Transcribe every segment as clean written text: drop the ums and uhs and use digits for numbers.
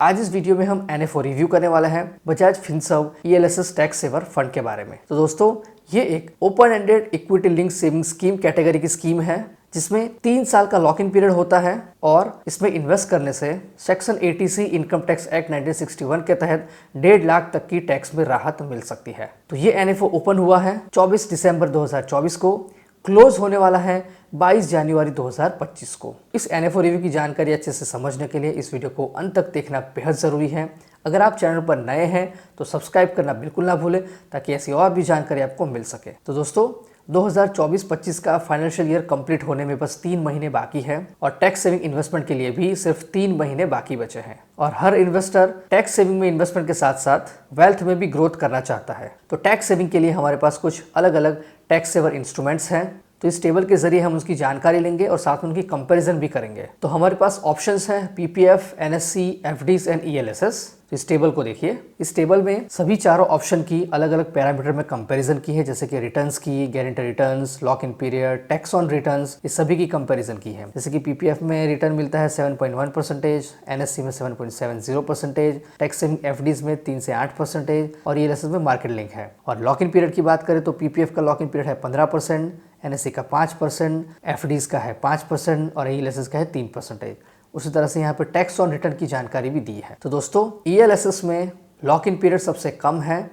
आज इस वीडियो में हम NFO रिव्यू करने वाले हैं Bajaj Finserv ELSS tax saver fund के बारे में। तो दोस्तों ये एक open ended equity link saving scheme category की स्कीम है जिसमें 3 साल का लॉक इन पीरियड होता है और इसमें इन्वेस्ट करने से section 80C income tax act 1961 के तहत 1.5 लाख तक की टैक्स में राहत मिल सकती है। तो ये NFO ओपन हुआ है 24 दिसंबर 2024 को, क्लोज होने वाला है 22 जनवरी 2025 को। इस NFO रिव्यू की जानकारी अच्छे से समझने के लिए इस वीडियो को अंत तक देखना बेहद ज़रूरी है। अगर आप चैनल पर नए हैं तो सब्सक्राइब करना बिल्कुल ना भूलें ताकि ऐसी और भी जानकारी आपको मिल सके। तो दोस्तों 2024-25 का फाइनेंशियल ईयर कंप्लीट होने में बस 3 महीने बाकी है और टैक्स सेविंग इन्वेस्टमेंट के लिए भी सिर्फ 3 महीने बाकी बचे हैं। और हर इन्वेस्टर टैक्स सेविंग में इन्वेस्टमेंट के साथ साथ वेल्थ में भी ग्रोथ करना चाहता है। तो टैक्स सेविंग के लिए हमारे पास कुछ अलग अलग टैक्स सेवर इंस्ट्रूमेंट्स हैं। तो इस टेबल के जरिए हम उसकी जानकारी लेंगे और साथ में उनकी कंपैरिजन भी करेंगे। तो हमारे पास ऑप्शंस हैं PPF, NSC, FDs and ELSS। तो इस टेबल को देखिए। इस टेबल में सभी चारों ऑप्शन की अलग अलग पैरामीटर में कंपैरिजन की है, जैसे कि रिटर्न्स की, guarantee returns, lock in period, tax on returns, इस सभी की कंपैरिजन की है। जैसे कि PPF में रिटर्न मिलता है 7.1%, NSC में 7.70%, टैक्स सेविंग FDs में 3 से 8% और ELSS में मार्केट लिंक है। और लॉक इन पीरियड की बात करें तो PPF का लॉक इन पीरियड है 15%, NSC का 5%, FDs का है 5% और ELSS का है 3%। उसी तरह से यहाँ पर टैक्स ऑन रिटर्न की जानकारी भी दी है। तो दोस्तों ELSS में लॉक इन पीरियड सबसे कम है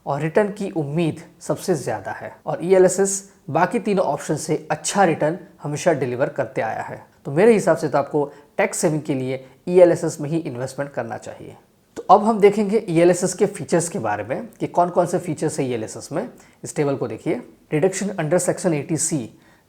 और रिटर्न की उम्मीद सबसे ज़्यादा है और ELSS बाकी तीनों ऑप्शन से अच्छा रिटर्न हमेशा डिलीवर करते आया है। तो मेरे हिसाब से तो आपको टैक्स सेविंग के लिए ELSS में ही इन्वेस्टमेंट करना चाहिए। तो अब हम देखेंगे ELSS के फीचर्स के बारे में कि कौन कौन से फीचर्स है ELSS में। इस टेबल को देखिए। डिडक्शन अंडर सेक्शन 80C,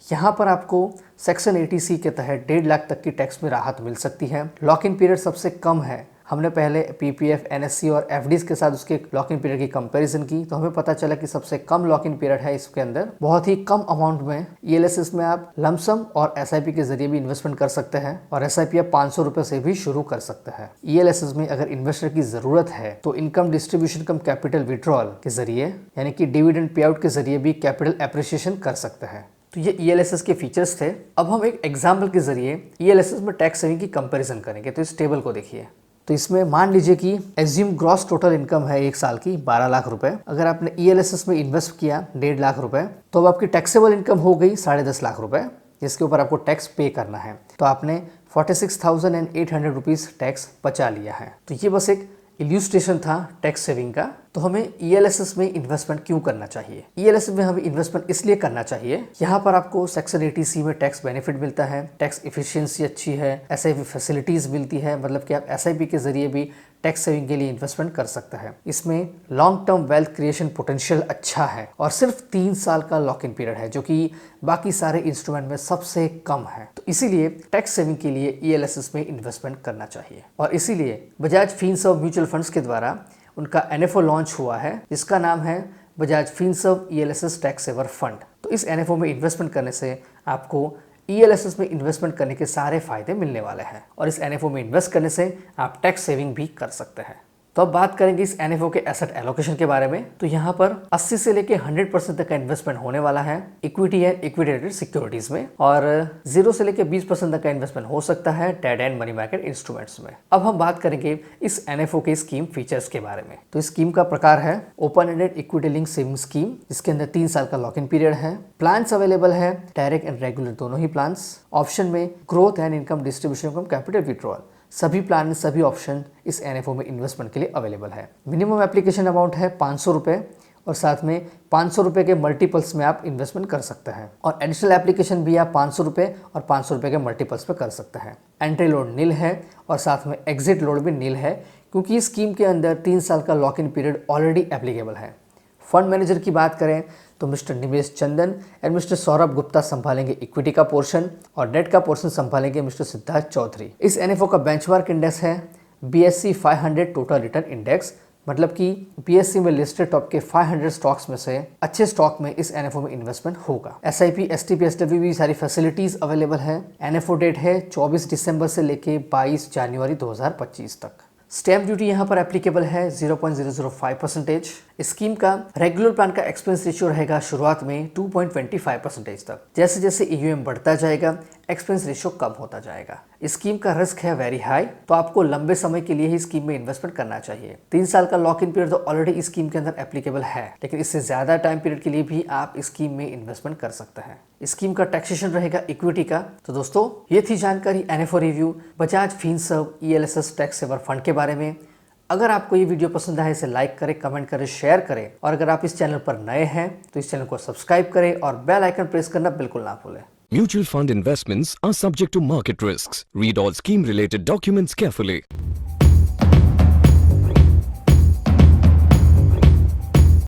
यहाँ पर आपको सेक्शन 80C के तहत 1.5 लाख तक की टैक्स में राहत मिल सकती है। लॉक इन पीरियड सबसे कम है। हमने पहले PPF, NSC और FDs के साथ उसके लॉक इन पीरियड की कंपैरिजन की तो हमें पता चला कि सबसे कम लॉक इन पीरियड है इसके अंदर। बहुत ही कम अमाउंट में ELSS में आप लमसम और SIP के जरिए भी इन्वेस्टमेंट कर सकते हैं और SIP आप 500 रुपए से भी शुरू कर सकते हैं। ELSS में अगर इन्वेस्टर की जरूरत है तो इनकम डिस्ट्रीब्यूशन कम कैपिटल विड्रॉल के जरिए यानी कि डिविडेंड पे आउट के जरिए भी कैपिटल एप्रिसिएशन कर सकते हैं। तो ये ELSS के फीचर्स थे। अब हम एक एग्जाम्पल के जरिए ELSS में टैक्स सेविंग की कंपैरिजन करेंगे। तो इस टेबल को देखिए। तो इसमें मान लीजिए कि एज्यूम ग्रॉस टोटल इनकम है 1 साल की 12 लाख रुपए। अगर आपने ELSS में इन्वेस्ट किया 1.5 लाख रुपए तो अब आपकी टैक्सेबल इनकम हो गई 10.5 लाख रुपए, जिसके ऊपर आपको टैक्स पे करना है। तो आपने 46,800 रुपीज़ टैक्स बचा लिया है। तो ये बस एक इल्यूस्ट्रेशन था टैक्स सेविंग का। तो हमें ELSS में इन्वेस्टमेंट क्यों करना चाहिए? ELSS में हमें इन्वेस्टमेंट इसलिए करना चाहिए, यहाँ पर आपको सेक्शन 80C में टैक्स बेनिफिट मिलता है, टैक्स इफिशियंसी अच्छी है, SIP फैसिलिटीज मिलती है, मतलब कि आप SIP के जरिए भी टैक्स सेविंग के लिए इन्वेस्टमेंट कर सकते हैं। इसमें long term wealth creation potential अच्छा है और सिर्फ 3 साल का लॉक इन पीरियड है जो कि बाकी सारे इंस्ट्रूमेंट में सबसे कम है। तो इसीलिए टैक्स सेविंग के लिए ELSS में इन्वेस्टमेंट करना चाहिए और इसीलिए बजाज फिनसर्व म्यूचुअल फंड्स के द्वारा उनका NFO लॉन्च हुआ है जिसका नाम है Bajaj Finserv ELSS tax saver fund. तो इस NFO में इन्वेस्टमेंट करने से आपको ELSS में इन्वेस्टमेंट करने के सारे फायदे मिलने वाले हैं और इस NFO में इन्वेस्ट करने से आप टैक्स सेविंग भी कर सकते हैं। तो अब बात करेंगे इस NFO के एसेट एलोकेशन के बारे में। तो यहाँ पर 80 से लेके 100% तक का इन्वेस्टमेंट होने वाला है इक्विटी एंड इक्विटी सिक्योरिटीज में और 0 से लेके 20% तक का इन्वेस्टमेंट हो सकता है debt and money market instruments में। अब हम बात करेंगे इस NFO के स्कीम फीचर्स के बारे में। तो इस स्कीम का प्रकार है open ended equity link saving scheme, जिसके अंदर 3 साल का लॉक इन पीरियड है। प्लान्स अवेलेबल है डायरेक्ट एंड रेगुलर दोनों ही प्लान्स। ऑप्शन में growth and income distribution come capital withdrawal, सभी प्लान सभी ऑप्शन इस NFO में इन्वेस्टमेंट के लिए अवेलेबल है। मिनिमम एप्लीकेशन अमाउंट है 500 रुपये और साथ में 500 रुपये के मल्टीपल्स में आप इन्वेस्टमेंट कर सकते हैं और एडिशनल एप्लीकेशन भी आप 500 रुपये और 500 रुपये के मल्टीपल्स पे कर सकते हैं। एंट्री लोड नील है और साथ में एग्जिट लोड भी नील है क्योंकि इस स्कीम के अंदर 3 साल का lock in period already applicable है। फंड मैनेजर की बात करें तो mister Nimesh Chandan and mister Saurabh Gupta संभालेंगे इक्विटी का पोर्शन और डेट का पोर्शन संभालेंगे मिस्टर सिद्धार्थ चौधरी। इस NFO का बेंचमार्क इंडेक्स है BSE 500 टोटल रिटर्न इंडेक्स, मतलब कि BSE में लिस्टेड टॉप के 500 स्टॉक्स में से अच्छे स्टॉक में इस NFO में इन्वेस्टमेंट होगा। SIP, STP, SWP भी सारी फैसिलिटीज अवेलेबल है। NFO डेट है 24 दिसंबर से लेके 22 जनवरी 2025 तक। स्टैम्प ड्यूटी यहाँ पर एप्लीकेबल है 0.005%। स्कीम का रेगुलर प्लान का एक्सपेंस रेशियो रहेगा शुरुआत में 2.25% तक। जैसे जैसे EUM बढ़ता जाएगा एक्सपेंस रेशियो कम होता जाएगा। स्कीम का रिस्क है वेरी हाई, तो आपको लंबे समय के लिए ही स्कीम में इन्वेस्टमेंट करना चाहिए। 3 साल का लॉक इन पीरियड तो ऑलरेडी स्कीम के अंदर एप्लीकेबल है, लेकिन इससे ज्यादा टाइम पीरियड के लिए भी आप स्कीम में इन्वेस्टमेंट कर सकते हैं। स्कीम का टैक्सेशन रहेगा इक्विटी का। तो दोस्तों, ये थी जानकारी NFO review Bajaj Finserv ELSS tax saver fund के बारे में। अगर आपको ये वीडियो पसंद आए इसे लाइक करें, कमेंट करें, शेयर करें, और अगर आप इस चैनल पर नए हैं तो इस चैनल को सब्सक्राइब करें और बेल आइकन प्रेस करना बिल्कुल ना भूलें। Mutual fund investments are subject to market risks. Read all scheme related documents carefully.